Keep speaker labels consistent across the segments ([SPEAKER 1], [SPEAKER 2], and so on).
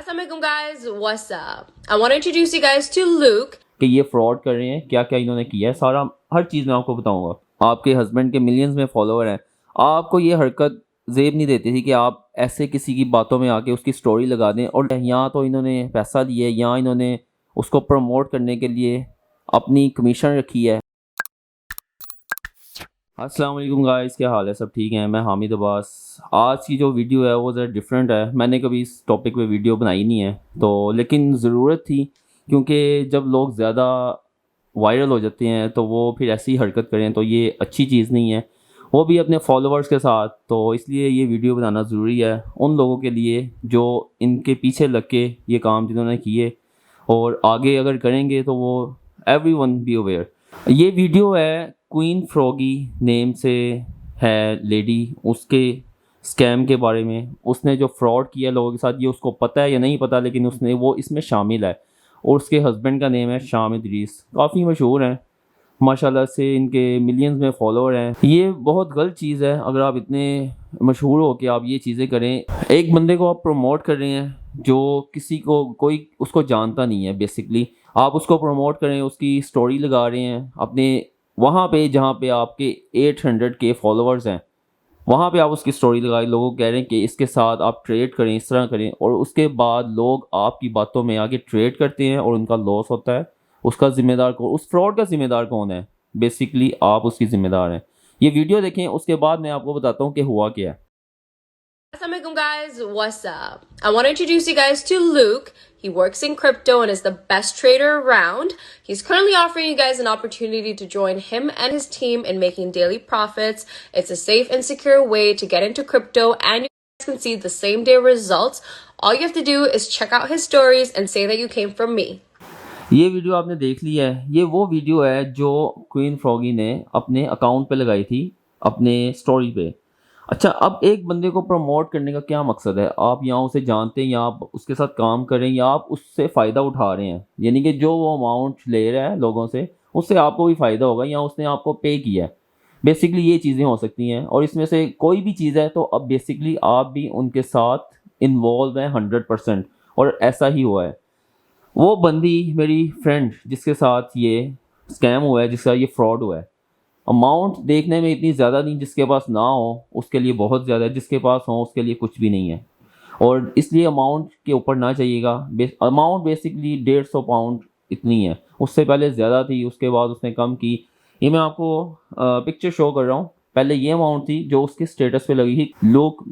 [SPEAKER 1] Assalamualaikum guys, what's up? I want to introduce you guys to Luke.
[SPEAKER 2] कि ये fraud कर रहे हैं, क्या क्या इन्होंने किया है, सारा हर चीज़ मैं आपको बताऊंगा। आपके हस्बैंड के मिलियंस में फॉलोअर हैं, आपको ये हरकत जेब नहीं देती थी कि आप ऐसे किसी की बातों में आके उसकी स्टोरी लगा दें। और यहाँ तो इन्होंने पैसा लिया है, यहाँ इन्होंने उसको प्रमोट करने के लिए अपनी कमीशन रखी है। अस्सलाम वालेकुम गाइस, क्या हाल है? सब ठीक हैं? मैं हामिद अब्बास। आज की जो वीडियो है वो ज़रा डिफरेंट है। मैंने कभी इस टॉपिक पे वीडियो बनाई नहीं है, तो लेकिन ज़रूरत थी, क्योंकि जब लोग ज़्यादा वायरल हो जाते हैं तो वो फिर ऐसी हरकत करें तो ये अच्छी चीज़ नहीं है, वो भी अपने फॉलोअर्स के साथ। तो इसलिए ये वीडियो बनाना ज़रूरी है उन लोगों के लिए जो इनके पीछे लग के ये काम जिन्होंने किए, और आगे अगर करेंगे तो वो एवरी वन बी अवेयर। ये वीडियो है क्वीन फ्रॉगी नेम से है लेडी, उसके स्कैम के बारे में। उसने जो फ्रॉड किया लोगों के साथ, ये उसको पता है या नहीं पता, लेकिन उसने वो इसमें शामिल है। और उसके हस्बैंड का नेम है शाम इदरीस, काफ़ी मशहूर हैं माशाल्लाह से, इनके मिलियंस में फॉलोअर हैं। ये बहुत गलत चीज़ है अगर आप इतने मशहूर हो कि आप ये चीज़ें करें। एक बंदे को आप प्रमोट कर रहे हैं जो किसी को कोई उसको जानता नहीं है, बेसिकली आप उसको प्रमोट करें, उसकी स्टोरी लगा रहे हैं अपने वहाँ पे जहाँ पे आपके 800K फॉलोअर्स हैं, वहाँ पे आप उसकी स्टोरी लगाए, लोगों को कह रहे हैं कि इसके साथ आप ट्रेड करें, इस तरह करें, और उसके बाद लोग आपकी बातों में आके ट्रेड करते हैं और उनका लॉस होता है। उसका ज़िम्मेदार कौन? उस फ्रॉड का ज़िम्मेदार कौन है? बेसिकली आप उसकी ज़िम्मेदार हैं। ये वीडियो देखें, उसके बाद मैं आपको बताता हूँ कि हुआ क्या है।
[SPEAKER 1] Assalamualaikum guys, what's up? I want to introduce you guys to Luke. He works in crypto and is the best trader around. He's currently offering you guys an opportunity to join him and his team in making daily profits. It's a safe and secure way to get into crypto, and you guys can see the same day results. All you have to do is check out his stories and say that you came from me.
[SPEAKER 2] ये video आपने देख ली है, ये वो video है जो queen froggy ने अपने अकाउंट पे लगाई थी, अपने स्टोरी पे। अच्छा, अब एक बंदे को प्रमोट करने का क्या मकसद है? आप यहाँ उसे जानते हैं या आप उसके साथ काम कर रहे हैं या आप उससे फ़ायदा उठा रहे हैं, यानी कि जो वो अमाउंट ले रहा है लोगों से, उससे आपको भी फ़ायदा होगा या उसने आपको पे किया है। बेसिकली ये चीज़ें हो सकती हैं, और इसमें से कोई भी चीज़ है तो अब बेसिकली आप भी उनके साथ इन्वॉल्व हैं 100%, और ऐसा ही हुआ है। वो बंदी मेरी फ्रेंड जिसके साथ ये स्कैम हुआ है, जिसका ये फ्रॉड हुआ है, अमाउंट देखने में इतनी ज़्यादा नहीं, जिसके पास ना हो उसके लिए बहुत ज़्यादा है, जिसके पास हो उसके लिए कुछ भी नहीं है। और इसलिए अमाउंट के ऊपर ना चाहिएगा। अमाउंट बेसिकली 150 पाउंड इतनी है, उससे पहले ज़्यादा थी, उसके बाद उसने कम की। ये मैं आपको पिक्चर शो कर रहा हूँ। पहले ये अमाउंट थी जो उसके स्टेटस पे लगी थी, लोग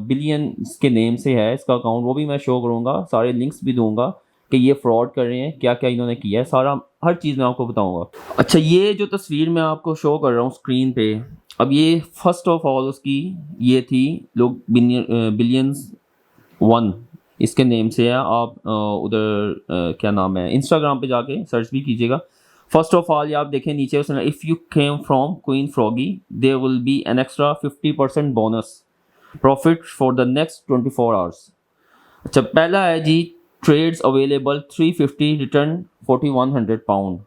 [SPEAKER 2] बिलियंस के नेम से है इसका अकाउंट, वो भी मैं शो करूँगा, सारे लिंक्स भी दूंगा कि ये फ्रॉड कर रहे हैं, क्या क्या इन्होंने किया है, सारा हर चीज़ मैं आपको बताऊंगा। अच्छा, ये जो तस्वीर मैं आपको शो कर रहा हूँ स्क्रीन पे, अब ये फर्स्ट ऑफ ऑल उसकी ये थी, लोग बिलियंस वन इसके नेम से है। आप उधर क्या नाम है, इंस्टाग्राम पे जाके सर्च भी कीजिएगा। फर्स्ट ऑफ ऑल ये आप देखें नीचे उसने, if you came from Queen Froggy there will be an extra 50% bonus profit for the next 24 hours. अच्छा, पहला है जी, ट्रेड्स अवेलेबल 350 रिटर्न 4100 पाउंड,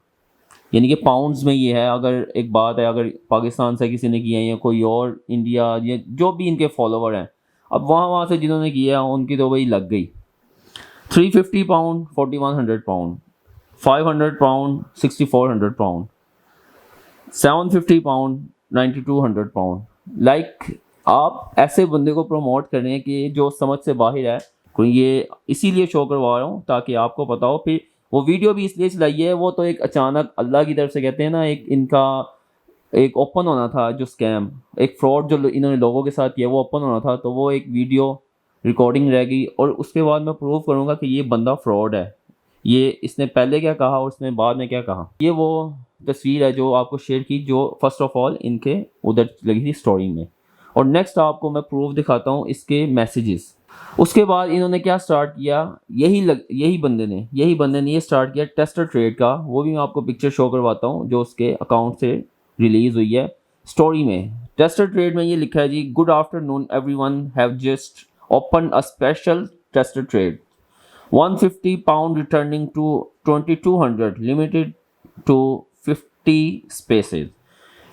[SPEAKER 2] यानी कि पाउंड्स में ये है। अगर एक बात है, अगर पाकिस्तान से किसी ने किया है या कोई और इंडिया या जो भी इनके फॉलोवर हैं, अब वहाँ से जिन्होंने किया उनकी तो वही लग गई। 350 pound 4100 pound, 500 pound 6400 pound, 750 pound 9200 pound. Like आप ऐसे बंदे को प्रमोट कर रहे हैं कि जो समझ से बाहर है। कोई ये इसीलिए शो करवा रहा हूँ ताकि आपको पता हो। फिर वो वीडियो भी इसलिए चलाई है, वो तो एक अचानक अल्लाह की तरफ से कहते हैं ना, एक इनका एक ओपन होना था जो स्कैम, एक फ्रॉड जो इन्होंने लोगों के साथ किया, वो ओपन होना था, तो वो एक वीडियो रिकॉर्डिंग रह गई, और उसके बाद मैं प्रूव करूँगा कि ये बंदा फ्रॉड है। ये इसने पहले क्या कहा और इसने बाद में क्या कहा। ये वो तस्वीर है जो आपको शेयर की, जो फर्स्ट ऑफ ऑल इनके उधर लगी थी स्टोरी में। और नेक्स्ट आपको मैं प्रूफ दिखाता हूँ इसके मैसेजेस। उसके बाद इन्होंने क्या स्टार्ट किया, यही बंदे ने ये स्टार्ट किया टेस्टर ट्रेड का। वो भी मैं आपको पिक्चर शो करवाता हूँ जो उसके अकाउंट से रिलीज हुई है। स्टोरी में टेस्टर ट्रेड में ये लिखा है जी, good afternoon everyone, have just open a special tester trade 150 pound returning to 2200, limited to 50 spaces.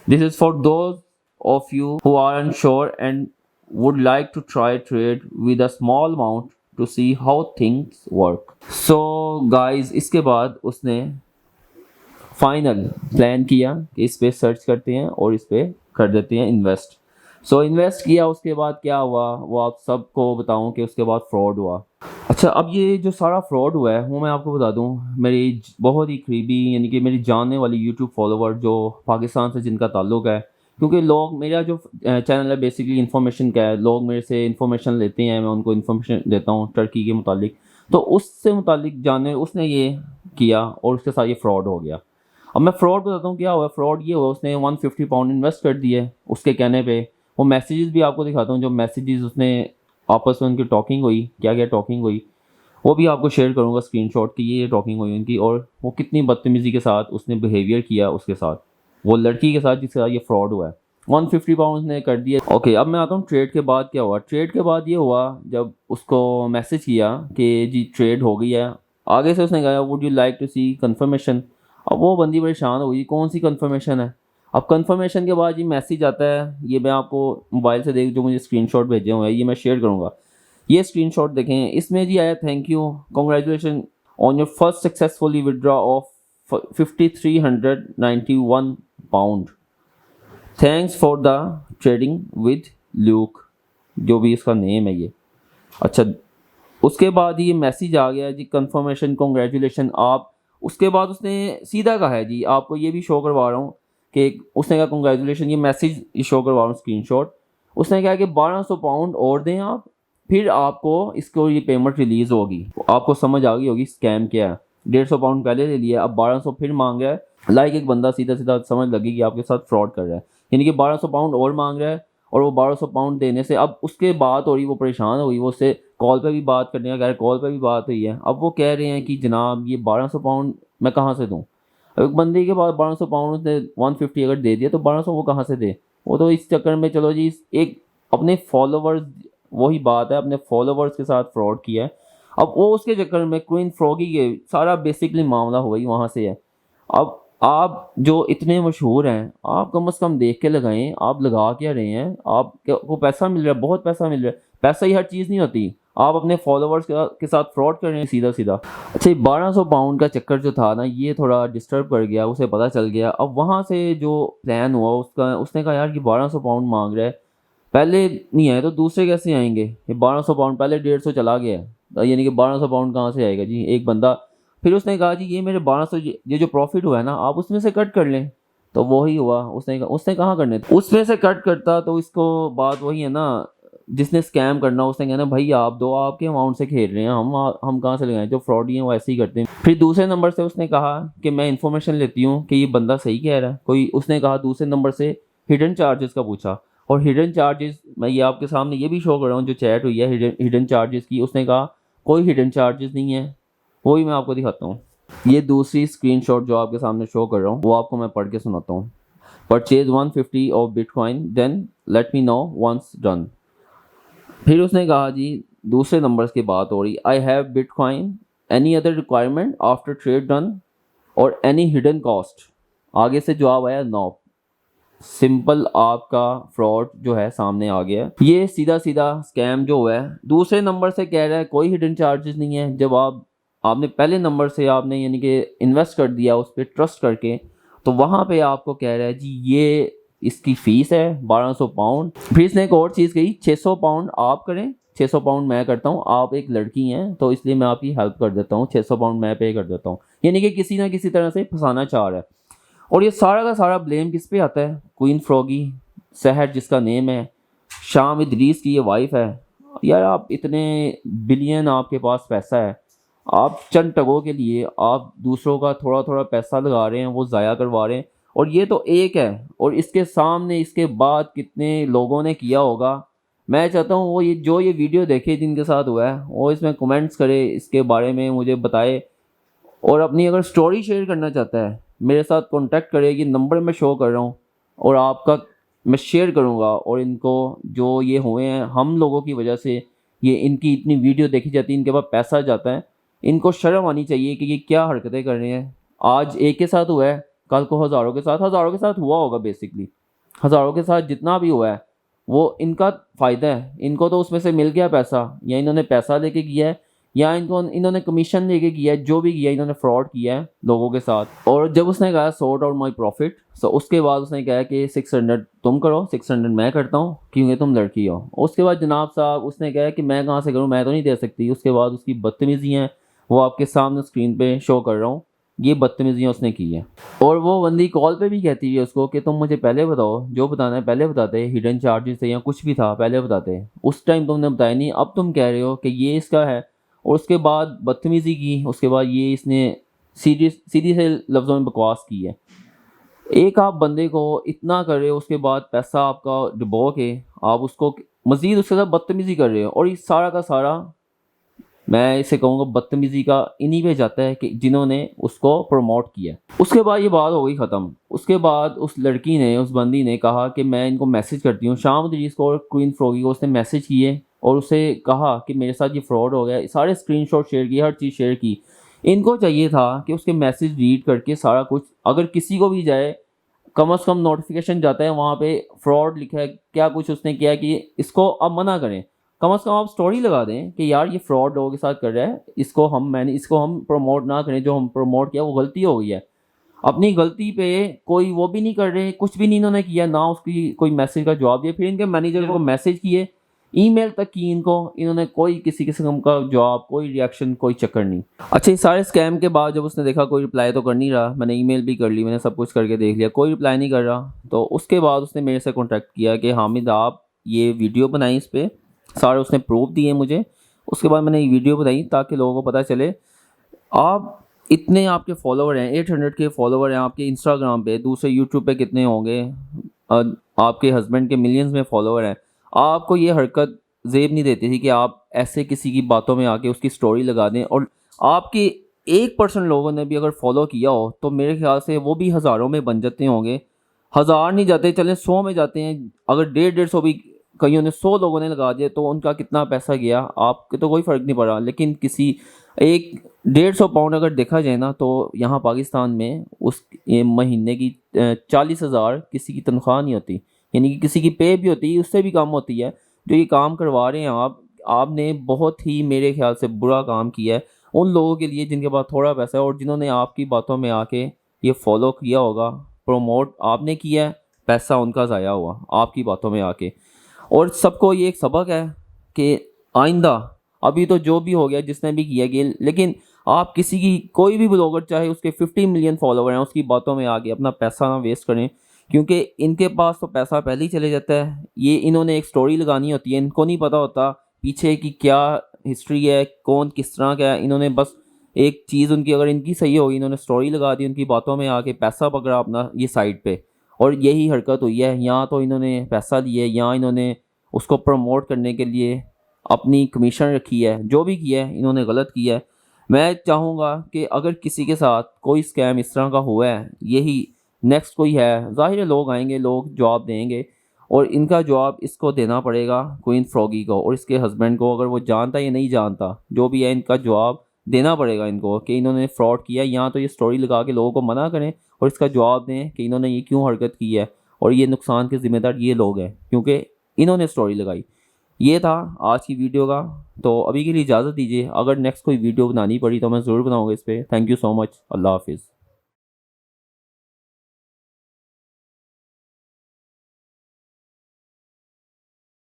[SPEAKER 2] This is for those of you who are unsure and would like to try trade with a small amount. To see how things work. So guys, इसके बाद उसने final plan किया कि इस पे search करते हैं और इस पे कर देते हैं इन्वेस्ट। सो इन्वेस्ट किया, उसके बाद क्या हुआ वो आप सबको बताऊं कि उसके बाद फ्रॉड हुआ। अच्छा, अब ये जो सारा फ्रॉड हुआ है वो मैं आपको बता दूं, मेरी बहुत ही करीबी यानी कि मेरी जानने वाली यूट्यूब फॉलोवर जो पाकिस्तान से जिनका ताल्लुक है, क्योंकि लोग मेरा जो चैनल है बेसिकली इन्फॉर्मेशन का है, लोग मेरे से इन्फॉर्मेशन लेते हैं, मैं उनको इन्फॉर्मेशन देता हूँ टर्की के मुतालिक, तो उससे मुतालिक जानने उसने ये किया और उसके साथ ये फ्रॉड हो गया। अब मैं फ्रॉड बताता हूँ क्या हुआ। फ्रॉड ये हुआ, उसने 150 पाउंड इन्वेस्ट कर दिए उसके कहने पे। वो मैसेजेस भी आपको दिखाता हूँ, जो मैसेजेस उसने आपस में उनकी टॉकिंग हुई, क्या क्या टॉकिंग हुई वो भी आपको शेयर करूँगा स्क्रीनशॉट की, ये टॉकिंग हुई उनकी, और वो कितनी बदतमीज़ी के साथ उसने बिहेवियर किया उसके साथ, वो लड़की के साथ जिसके साथ ये फ्रॉड हुआ है। 150 पाउंड ने कर दिया। ओके, अब मैं आता हूँ ट्रेड के बाद क्या हुआ। ट्रेड के बाद ये हुआ जब उसको मैसेज किया कि जी ट्रेड हो गई है, आगे से उसने कहा would you like to see confirmation. अब वो बंदी परेशान हो गई, कौन सी कंफर्मेशन है। अब कंफर्मेशन के बाद ये मैसेज आता है, ये मैं आपको मोबाइल से देख, जो मुझे स्क्रीनशॉट भेजे हुए हैं ये मैं शेयर करूँगा। ये स्क्रीनशॉट देखें, इसमें जी आया thank you congratulation on your first successfully withdraw of 5391 pound, thanks for the trading with Luke, जो भी इसका नेम है ये। अच्छा, उसके बाद ये मैसेज आ गया जी कंफर्मेशन कॉन्ग्रेचुलेशन आप। उसके बाद उसने सीधा कहा है जी, आपको ये भी शो करवा रहा हूँ कि उसने कहा कॉन्ग्रेचुलेशन, ये मैसेज ये शो करवा रहा हूँ स्क्रीनशॉट। उसने कहा कि 1200 पाउंड और दें आप, फिर आपको इसको ये पेमेंट रिलीज़ होगी। आपको समझ आ गई होगी स्कैम क्या है। 150 पाउंड पहले ले लिया, अब 1200 फिर मांग रहा है। लाइक एक बंदा सीधा सीधा समझ लगी कि आपके साथ फ्रॉड कर रहा है, यानी कि 1200 पाउंड और मांग रहा है, और वो 1200 पाउंड देने से अब उसके बात हो रही, वो परेशान हो गई, वो उससे कॉल पे भी बात करने का कह रहे, कॉल पे भी बात हुई है। अब वो कह रहे हैं कि जनाब ये 1200 पाउंड मैं कहाँ से दूँ। अब एक बंदे के बाद 1200 पाउंड उसने 150 अगर दे दिया तो 1200 वो कहाँ से दे। वो तो इस चक्कर में चलो जी एक अपने फॉलोवर्स, वही बात है, अपने फॉलोवर्स के साथ फ्रॉड किया है। अब वो उसके चक्कर में क्वीन फ्रॉगी के सारा बेसिकली मामला हो गई वहाँ से है। अब आप जो इतने मशहूर हैं, आप कम से कम देख के लगाएं, आप लगा क्या रहे हैं, आपको पैसा मिल रहा है, बहुत पैसा मिल रहा है। पैसा ही हर चीज़ नहीं होती, आप अपने फॉलोवर्स के साथ फ्रॉड कर रहे हैं सीधा सीधा। अच्छा, 1200 पाउंड का चक्कर जो था ना, ये थोड़ा डिस्टर्ब कर गया, उसे पता चल गया। अब वहाँ से जो प्लान हुआ उसका, उसने कहा यार कि 1200 पाउंड मांग रहा है, पहले नहीं आए तो दूसरे कैसे आएंगे। ये 1200 पाउंड पहले 150 चला गया है, यानी कि 1200 पाउंड कहाँ से आएगा जी एक बंदा। फिर उसने कहा जी ये मेरे 1200 ये जो प्रॉफिट हुआ है ना आप उसमें से कट कर लें। तो वही हुआ, उसने कहाँ करने थे, उसमें से कट करता तो इसको बात वही है ना, जिसने स्कैम करना उसने कहना भाई आप दो, आपके अमाउंट से खेल रहे हैं, हम कहाँ से लगाएं, जो फ्रॉडी हैं वो ऐसे ही करते हैं। फिर दूसरे नंबर से उसने कहा कि मैं इन्फॉर्मेशन लेती हूँ कि ये बंदा सही कह रहा है कोई। उसने कहा दूसरे नंबर से हिडन चार्जेस का पूछा, और हिडन चार्जेस मैं ये आपके सामने ये भी शो कर रहा हूँ जो चैट हुई है हिडन चार्जेस की। उसने कहा कोई हिडन चार्जेस नहीं है, वही मैं आपको दिखाता हूँ। ये दूसरी स्क्रीनशॉट जो आपके सामने शो कर रहा हूँ वो आपको मैं पढ़ के सुनाता हूँ। Purchase 150 of bitcoin then let me know once done. फिर उसने कहा जी दूसरे नंबर्स की बात हो रही, I have bitcoin, any other requirement after trade done और एनी हिडन कॉस्ट। आगे से जवाब आया नो। सिंपल आपका फ्रॉड जो है सामने आ गया। ये सीधा सीधा स्कैम जो हुआ है। दूसरे नंबर से कह रहा है कोई हिडन चार्जेस नहीं है, जब आपने पहले नंबर से आपने यानी कि इन्वेस्ट कर दिया उस पर ट्रस्ट करके, तो वहाँ पे आपको कह रहा है जी ये इसकी फ़ीस है 1200 पाउंड। फिर इसने एक और चीज़ कही 600 पाउंड आप करें, 600 पाउंड मैं करता हूँ, आप एक लड़की हैं तो इसलिए मैं आपकी हेल्प कर देता हूँ, 600 पाउंड मैं पे कर देता हूँ। यानी कि किसी ना किसी तरह से फंसाना चाह रहा है। और ये सारा का सारा ब्लेम किस पे आता है, क्वीन फ्रॉगी सहर जिसका नेम है, शाम इदरीस की ये वाइफ है। यार आप इतने बिलियन आपके पास पैसा है, आप चंद टगों के लिए आप दूसरों का थोड़ा थोड़ा पैसा लगा रहे हैं, वो ज़ाया करवा रहे हैं। और ये तो एक है, और इसके सामने इसके बाद कितने लोगों ने किया होगा। मैं चाहता हूँ वो ये वीडियो देखे जिनके साथ हुआ है वो इसमें कमेंट्स करे, इसके बारे में मुझे बताए, और अपनी अगर स्टोरी शेयर करना चाहता है मेरे साथ कांटेक्ट करे। ये नंबर मैं शो कर रहा हूँ और आपका मैं शेयर करूँगा। और इनको जो ये हुए हैं हम लोगों की वजह से, ये इनकी इतनी वीडियो देखी जाती है, इनके पास पैसा जाता है, इनको शर्म आनी चाहिए कि ये क्या हरकतें कर रहे हैं। आज एक के साथ हुआ है, कल को हज़ारों के साथ हुआ होगा, बेसिकली हज़ारों के साथ जितना भी हुआ है वो इनका फ़ायदा है, इनको तो उसमें से मिल गया पैसा, या इन्होंने पैसा लेके किया है या इन्होंने कमीशन लेके किया है, जो भी किया है इन्होंने फ्रॉड किया है लोगों के साथ। और जब उसने कहा सॉर्ट आउट माई प्रॉफिट, सो उसके बाद उसने कहा कि 600 तुम करो, 600 मैं करता हूँ क्योंकि तुम लड़की हो। उसके बाद जनाब साहब उसने कहा कि मैं कहाँ से करूँ, मैं तो नहीं दे सकती। उसके बाद उसकी बदतमीज़ियाँ वो आपके सामने स्क्रीन पे शो कर रहा हूँ, ये बदतमीज़ियाँ उसने की है। और वो बंदी कॉल पे भी कहती है उसको कि तुम मुझे पहले बताओ, जो बताना है पहले बताते, हिडन चार्जेस थे या कुछ भी था पहले बताते, उस टाइम तुमने बताया नहीं, अब तुम कह रहे हो कि ये इसका है। और उसके बाद बदतमीज़ी की, उसके बाद ये इसने सीधी से लफ्ज़ों में बकवास की है। एक आप बंदे को इतना कर रहे हो, उसके बाद पैसा आपका डुबो के आप उसको मज़ीद उसके साथ बदतमीज़ी कर रहे हो, और ये सारा का सारा मैं इसे कहूँगा बदतमीज़ी का इन्हीं पे जाता है कि जिन्होंने उसको प्रमोट किया। उसके बाद ये बात हो गई ख़त्म। उसके बाद उस लड़की ने, उस बंदी ने कहा कि मैं इनको मैसेज करती हूँ, शाम दरीज को और क्वीन फ्रॉगी को उसने मैसेज किए और उसे कहा कि मेरे साथ ये फ्रॉड हो गया, सारे स्क्रीनशॉट शेयर किए, हर चीज़ शेयर की। इनको चाहिए था कि उसके मैसेज रीड करके सारा कुछ, अगर किसी को भी जाए कम से कम नोटिफिकेशन जाता है वहाँ पे फ्रॉड लिखा है, क्या कुछ उसने किया है कि इसको अब मना करें, कम से कम आप स्टोरी लगा दें कि यार ये फ्रॉड लोगों के साथ कर रहा है, इसको हम प्रमोट ना करें, जो हम प्रमोट किया वो गलती हो गई है। अपनी गलती पे कोई वो भी नहीं कर रहे, कुछ भी नहीं इन्होंने किया, ना उसकी कोई मैसेज का जवाब दिया। फिर इनके मैनेजर को मैसेज किए, ईमेल तक की इनको, इन्होंने कोई किसी किस्म का जवाब, कोई रिएक्शन, कोई चक्कर नहीं। अच्छा, इस सारे स्कैम के बाद जब उसने देखा कोई रिप्लाई तो कर नहीं रहा, मैंने ईमेल भी कर ली, मैंने सब कुछ करके देख लिया, कोई रिप्लाई नहीं कर रहा, तो उसके बाद उसने मेरे से कॉन्टैक्ट किया कि हामिद आप ये वीडियो बनाई, इस पर सारे उसने प्रूफ दिए मुझे। उसके बाद मैंने ये वीडियो बनाई ताकि लोगों को पता चले। आप इतने आपके फॉलोवर हैं, 800 के फॉलोवर हैं आपके इंस्टाग्राम पे, दूसरे यूट्यूब पे कितने होंगे, आपके हस्बैंड के मिलियंस में फॉलोवर हैं, आपको ये हरकत जेब नहीं देती थी कि आप ऐसे किसी की बातों में आके उसकी स्टोरी लगा दें। और आपके 1% लोगों ने भी अगर फॉलो किया हो तो मेरे ख्याल से वो भी हज़ारों में बन जाते होंगे, हज़ार नहीं जाते, चलें 100 में जाते हैं। अगर 150 भी कईयों ने, 100 लोगों ने लगा दिया तो उनका कितना पैसा गया, आपके तो कोई फ़र्क नहीं पड़ा। लेकिन किसी एक 150 पाउंड अगर देखा जाए ना, तो यहाँ पाकिस्तान में उस महीने की 40,000 किसी की तनख्वाह नहीं होती, यानी कि किसी की पे भी होती है, उससे भी कम होती है। जो ये काम करवा रहे हैं आपने बहुत ही मेरे ख्याल से बुरा काम किया है उन लोगों के लिए जिनके पास थोड़ा पैसा है और जिन्होंने आपकी बातों में आके ये फॉलो किया होगा, प्रमोट आपने किया है, पैसा उनका ज़ाया हुआ आपकी बातों में आके। और सबको ये एक सबक है कि आइंदा, अभी तो जो भी हो गया जिसने भी किया गया, लेकिन आप किसी की, कोई भी ब्लॉगर चाहे उसके 50 मिलियन फॉलोवर हैं, उसकी बातों में आके अपना पैसा ना वेस्ट करें, क्योंकि इनके पास तो पैसा पहले ही चले जाता है। ये इन्होंने एक स्टोरी लगानी होती है, इनको नहीं पता होता पीछे की क्या हिस्ट्री है, कौन किस तरह का है। इन्होंने बस एक चीज़ उनकी अगर इनकी सही होगी, इन्होंने स्टोरी लगा दी, उनकी बातों में आके पैसा पकड़ा अपना ये साइड पे, और यही हरकत हुई है। यहाँ तो इन्होंने पैसा लिया है, यहाँ इन्होंने उसको प्रमोट करने के लिए अपनी कमीशन रखी है, जो भी किया है इन्होंने गलत किया है। मैं चाहूँगा कि अगर किसी के साथ कोई स्कैम इस तरह का हुआ है, यही नेक्स्ट कोई है, ज़ाहिर है लोग आएंगे, लोग जवाब देंगे, और इनका जवाब इसको देना पड़ेगा क्वीन फ्रॉगी को और इसके हस्बैंड को। अगर वो जानता या नहीं जानता, जो भी है, इनका जवाब देना पड़ेगा इनको कि इन्होंने फ्रॉड किया। या तो ये स्टोरी लगा के लोगों को मना करें और इसका जवाब दें कि इन्होंने ये क्यों हरकत की है, और ये नुकसान के ज़िम्मेदार ये लोग हैं क्योंकि इन्होंने स्टोरी लगाई। ये था आज की वीडियो का, तो अभी के लिए इजाज़त दीजिए। अगर नेक्स्ट कोई वीडियो बनानी पड़ी तो मैं ज़रूर बनाऊँगा इस पर। Thank you so much. अल्लाह हाफिज़।